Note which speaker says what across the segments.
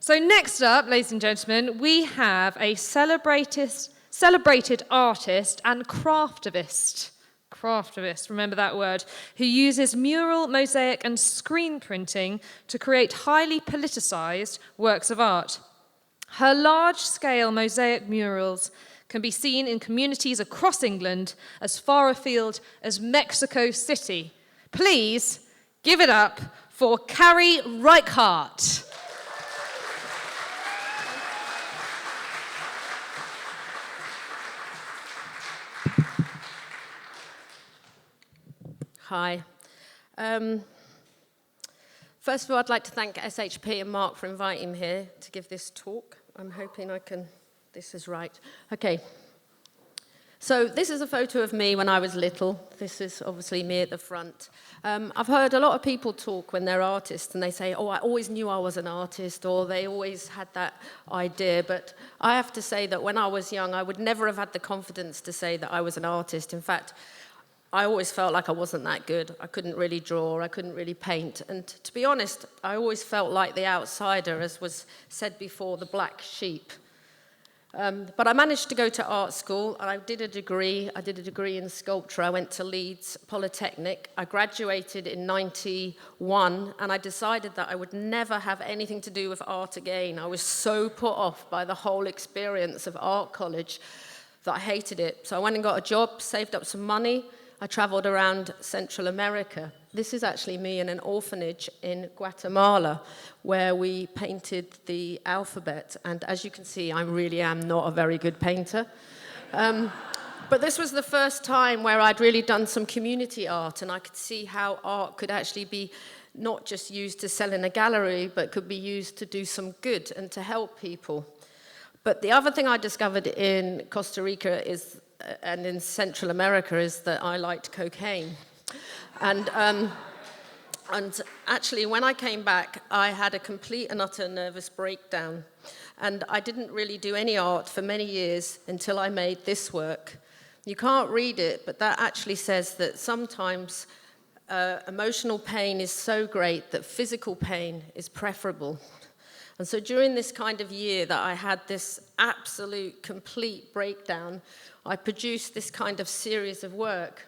Speaker 1: So next up, ladies and gentlemen, we have a celebrated artist and craftivist, remember that word, who uses mural, mosaic, and screen printing to create highly politicized works of art. Her large-scale mosaic murals can be seen in communities across England as far afield as Mexico City. Please give it up for Carrie Reichardt.
Speaker 2: Hi. First of all, I'd like to thank SHP and Mark for inviting me here to give this talk. I'm hoping this is right. Okay. So this is a photo of me when I was little. This is obviously me at the front. I've heard a lot of people talk when they're artists and they say, oh, I always knew I was an artist, or they always had that idea. But I have to say that when I was young, I would never have had the confidence to say that I was an artist. In fact, I always felt like I wasn't that good. I couldn't really draw, I couldn't really paint. And to be honest, I always felt like the outsider, as was said before, the black sheep. But I managed to go to art school, and I did a degree. I did a degree in sculpture. I went to Leeds Polytechnic. I graduated in 91, and I decided that I would never have anything to do with art again. I was so put off by the whole experience of art college that I hated it. So I went and got a job, saved up some money. I traveled around Central America. This is actually me in an orphanage in Guatemala where we painted the alphabet. And as you can see, I really am not a very good painter. But this was the first time where I'd really done some community art, and I could see how art could actually be not just used to sell in a gallery, but could be used to do some good and to help people. But the other thing I discovered in Costa Rica and in Central America is that I liked cocaine. And actually, when I came back, I had a complete and utter nervous breakdown. And I didn't really do any art for many years until I made this work. You can't read it, but that actually says that sometimes emotional pain is so great that physical pain is preferable. And so during this kind of year that I had this absolute, complete breakdown, I produced this kind of series of work.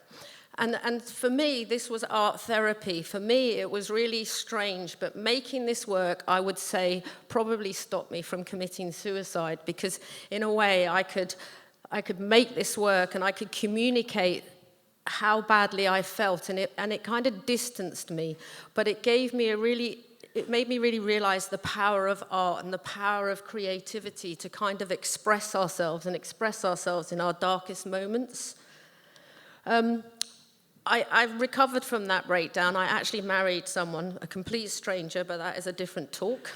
Speaker 2: And for me, this was art therapy. For me, it was really strange, but making this work, I would say, probably stopped me from committing suicide, because in a way, I could make this work and I could communicate how badly I felt, and it kind of distanced me, but it gave me it made me really realize the power of art and the power of creativity to kind of express ourselves in our darkest moments. I recovered from that breakdown. I actually married someone, a complete stranger, but that is a different talk.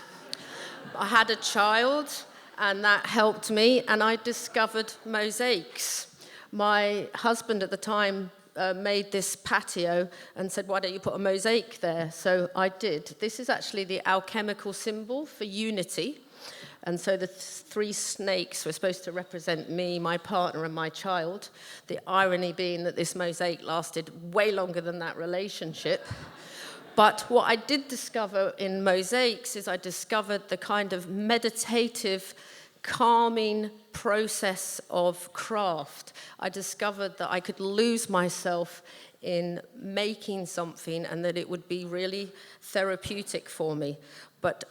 Speaker 2: I had a child, and that helped me, and I discovered mosaics. My husband at the time made this patio and said, why don't you put a mosaic there? So I did. This is actually the alchemical symbol for unity. And so the three snakes were supposed to represent me, my partner, and my child. The irony being that this mosaic lasted way longer than that relationship. But what I did discover in mosaics is I discovered the kind of meditative, calming process of craft. I discovered that I could lose myself in making something and that it would be really therapeutic for me. But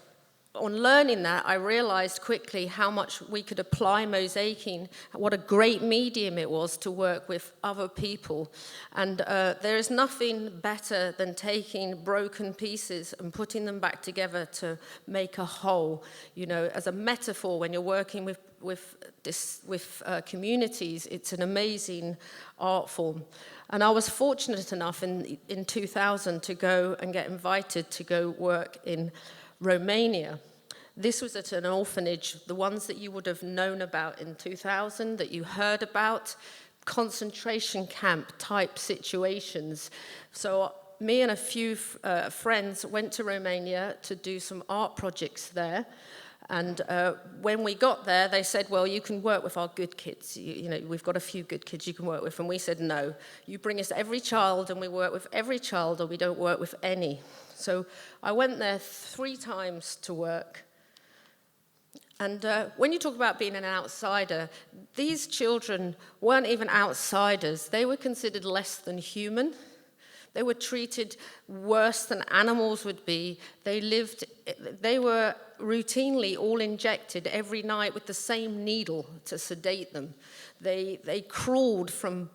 Speaker 2: on learning that, I realized quickly how much we could apply mosaicing, what a great medium it was to work with other people. And there is nothing better than taking broken pieces and putting them back together to make a whole. You know, as a metaphor, when you're working with communities, it's an amazing art form. And I was fortunate enough in 2000 to go and get invited to go work in Romania. This was at an orphanage, the ones that you would have known about in 2000, that you heard about, concentration camp type situations. So me and a few friends went to Romania to do some art projects there. And when we got there, they said, well, you can work with our good kids. You know, we've got a few good kids you can work with. And we said, no, you bring us every child and we work with every child, or we don't work with any. So I went there 3 times to work. And when you talk about being an outsider, these children weren't even outsiders. They were considered less than human. They were treated worse than animals would be. They were routinely all injected every night with the same needle to sedate them. They crawled from,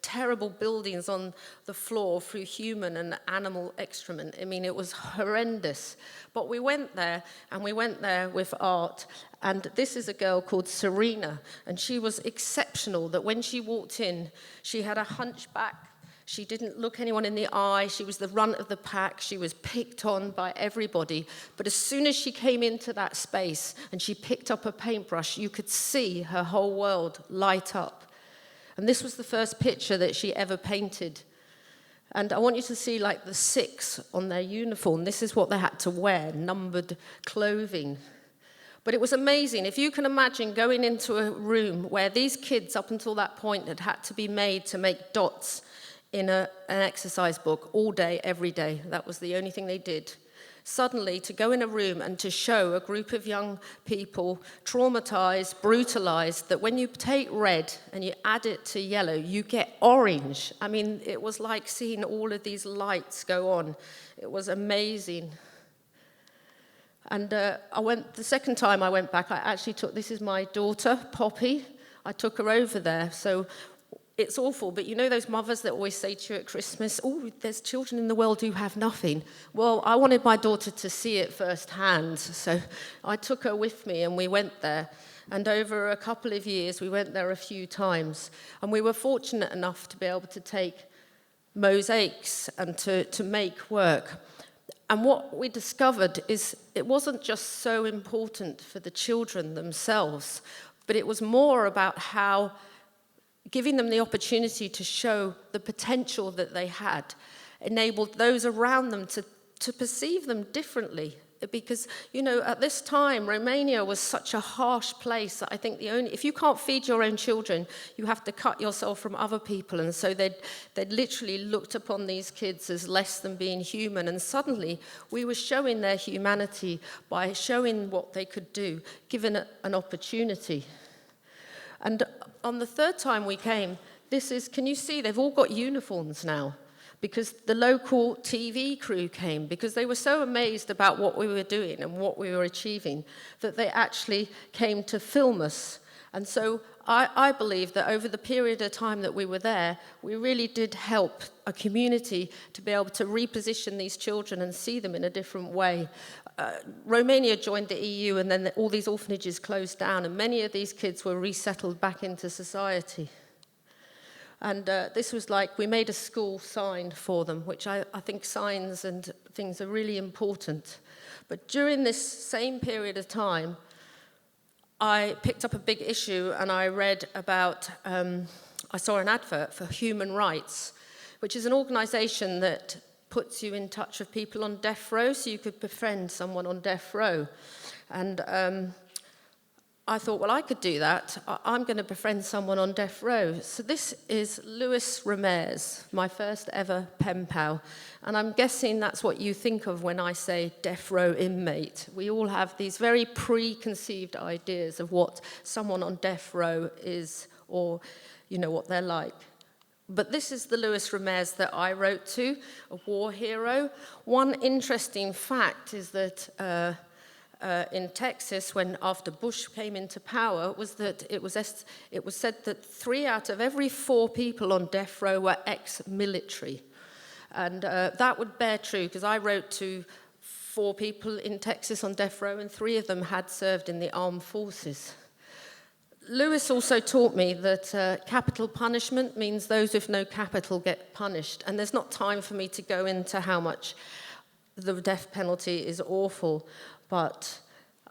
Speaker 2: terrible buildings on the floor through human and animal excrement. I mean, it was horrendous. But we went there, and we went there with art. And this is a girl called Serena, and she was exceptional, that when she walked in, she had a hunchback. She didn't look anyone in the eye. She was the runt of the pack. She was picked on by everybody. But as soon as she came into that space and she picked up a paintbrush, you could see her whole world light up. And this was the first picture that she ever painted. And I want you to see like the 6 on their uniform. This is what they had to wear, numbered clothing. But it was amazing. If you can imagine going into a room where these kids up until that point had to be made to make dots in an exercise book all day, every day. That was the only thing they did. Suddenly, to go in a room and to show a group of young people traumatized, brutalized, that when you take red and you add it to yellow, you get orange. I mean, it was like seeing all of these lights go on. It was amazing. And the second time I went back, I actually this is my daughter, Poppy. I took her over there. So it's awful, but you know those mothers that always say to you at Christmas, oh, there's children in the world who have nothing. Well, I wanted my daughter to see it firsthand, so I took her with me and we went there. And over a couple of years, we went there a few times. And we were fortunate enough to be able to take mosaics and to make work. And what we discovered is it wasn't just so important for the children themselves, but it was more about how giving them the opportunity to show the potential that they had enabled those around them to perceive them differently. Because, at this time, Romania was such a harsh place that I think if you can't feed your own children, you have to cut yourself from other people. And so they'd literally looked upon these kids as less than being human. And suddenly, we were showing their humanity by showing what they could do, given an opportunity. And on the third time we came, can you see, they've all got uniforms now, because the local TV crew came, because they were so amazed about what we were doing and what we were achieving, that they actually came to film us. And so I believe that over the period of time that we were there, we really did help a community to be able to reposition these children and see them in a different way. Romania joined the EU, and then all these orphanages closed down, and many of these kids were resettled back into society. And this was we made a school sign for them, which I think signs and things are really important. But during this same period of time, I picked up a big issue, and I read about, I saw an advert for Human Rights, which is an organization that puts you in touch with people on death row, so you could befriend someone on death row. And I thought, well, I could do that. I'm going to befriend someone on death row. So this is Luis Ramos, my first ever pen pal. And I'm guessing that's what you think of when I say death row inmate. We all have these very preconceived ideas of what someone on death row is, or, what they're like. But this is the Luis Ramos that I wrote to, a war hero. One interesting fact is that in Texas, after Bush came into power, was that it was said that 3 out of every 4 people on death row were ex-military. And that would bear true, because I wrote to 4 people in Texas on death row, and 3 of them had served in the armed forces. Lewis also taught me that capital punishment means those with no capital get punished. And there's not time for me to go into how much the death penalty is awful. But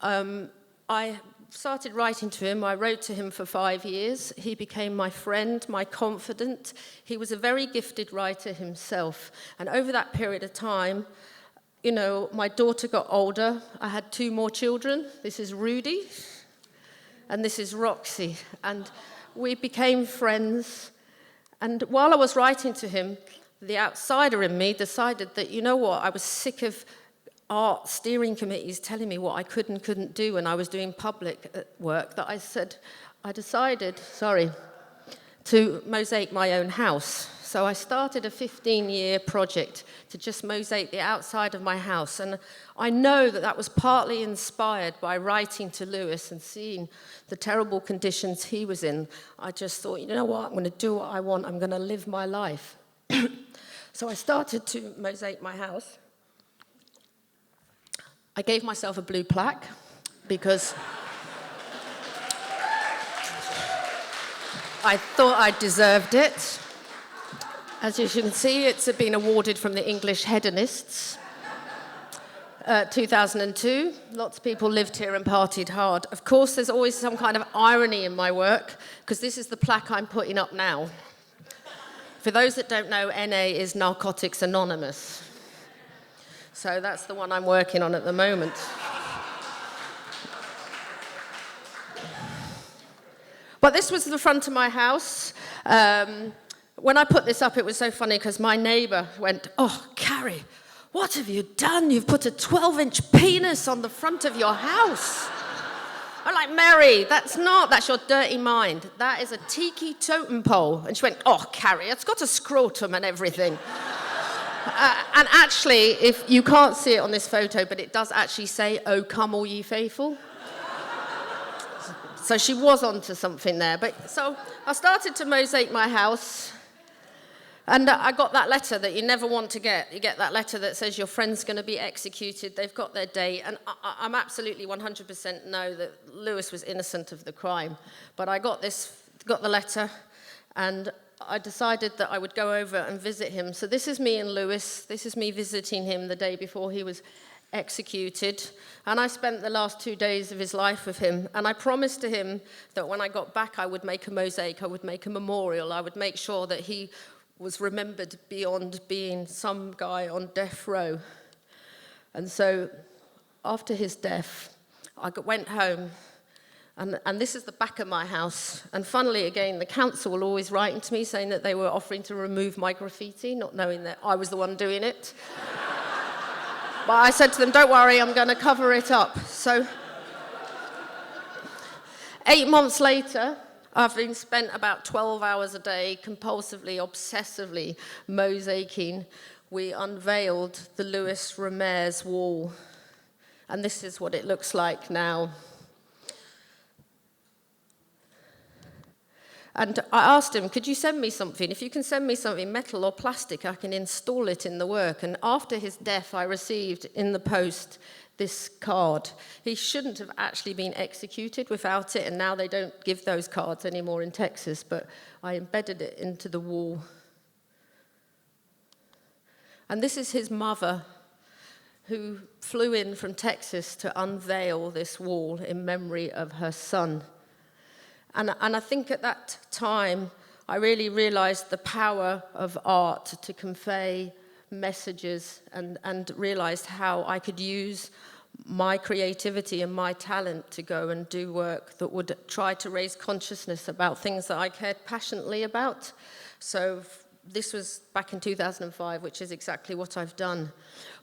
Speaker 2: I started writing to him. I wrote to him for 5 years. He became my friend, my confidant. He was a very gifted writer himself. And over that period of time, my daughter got older. I had 2 more children. This is Rudy. And this is Roxy, and we became friends. And while I was writing to him, the outsider in me decided that, I was sick of art steering committees telling me what I could and couldn't do when I was doing public work that I decided to mosaic my own house. So I started a 15-year project to just mosaic the outside of my house. And I know that that was partly inspired by writing to Lewis and seeing the terrible conditions he was in. I just thought, you know what, I'm going to do what I want. I'm going to live my life. So I started to mosaic my house. I gave myself a blue plaque because I thought I deserved it. As you can see, it's been awarded from the English Hedonists. 2002, lots of people lived here and partied hard. Of course, there's always some kind of irony in my work, because this is the plaque I'm putting up now. For those that don't know, NA is Narcotics Anonymous. So that's the one I'm working on at the moment. But this was the front of my house. When I put this up, it was so funny because my neighbour went, "Oh, Carrie, what have you done? You've put a 12-inch penis on the front of your house." I'm like, "Mary, that's your dirty mind. That is a tiki totem pole." And she went, "Oh, Carrie, it's got a scrotum and everything." And actually, if you can't see it on this photo, but it does actually say, "Oh, come all ye faithful." So she was onto something there. But so I started to mosaic my house. And I got that letter that you never want to get. You get that letter that says your friend's going to be executed. They've got their date. And I'm absolutely 100% know that Lewis was innocent of the crime. But I got the letter, and I decided that I would go over and visit him. So this is me and Lewis. This is me visiting him the day before he was executed. And I spent the last 2 days of his life with him. And I promised to him that when I got back, I would make a mosaic. I would make a memorial. I would make sure that he was remembered beyond being some guy on death row. And so after his death, I went home, and this is the back of my house. And funnily, again, the council were always writing to me saying that they were offering to remove my graffiti, not knowing that I was the one doing it. But I said to them, "Don't worry, I'm going to cover it up." So 8 months later, I've been spent about 12 hours a day, compulsively, obsessively mosaicing. We unveiled the Louis Ramez wall. And this is what it looks like now. And I asked him, "Could you send me something? If you can send me something, metal or plastic, I can install it in the work." And after his death, I received in the post this card. He shouldn't have actually been executed without it, and now they don't give those cards anymore in Texas, but I embedded it into the wall. And this is his mother, who flew in from Texas to unveil this wall in memory of her son. And I think at that time, I really realized the power of art to convey messages, and realized how I could use my creativity and my talent to go and do work that would try to raise consciousness about things that I cared passionately about. So this was back in 2005, which is exactly what I've done.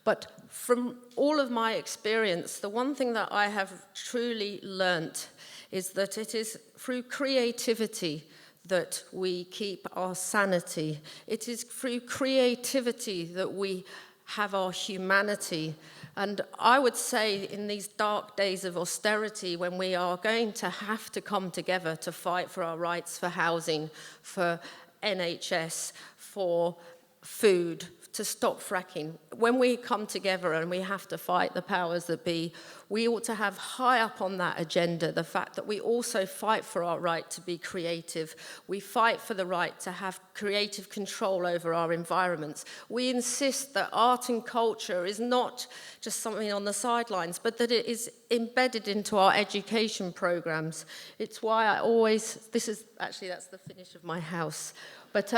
Speaker 2: But from all of my experience, the one thing that I have truly learnt is that it is through creativity that we keep our sanity. It is through creativity that we have our humanity. And I would say in these dark days of austerity, when we are going to have to come together to fight for our rights, for housing, for NHS, for food, to stop fracking, when we come together and we have to fight the powers that be, we ought to have high up on that agenda the fact that we also fight for our right to be creative. We fight for the right to have creative control over our environments. We insist that art and culture is not just something on the sidelines, but that it is embedded into our education programs. It's why that's the finish of my house. But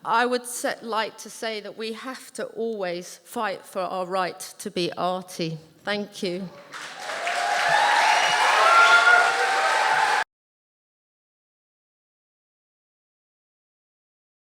Speaker 2: I would like to say that we have to always fight for our right to be arty. Thank you.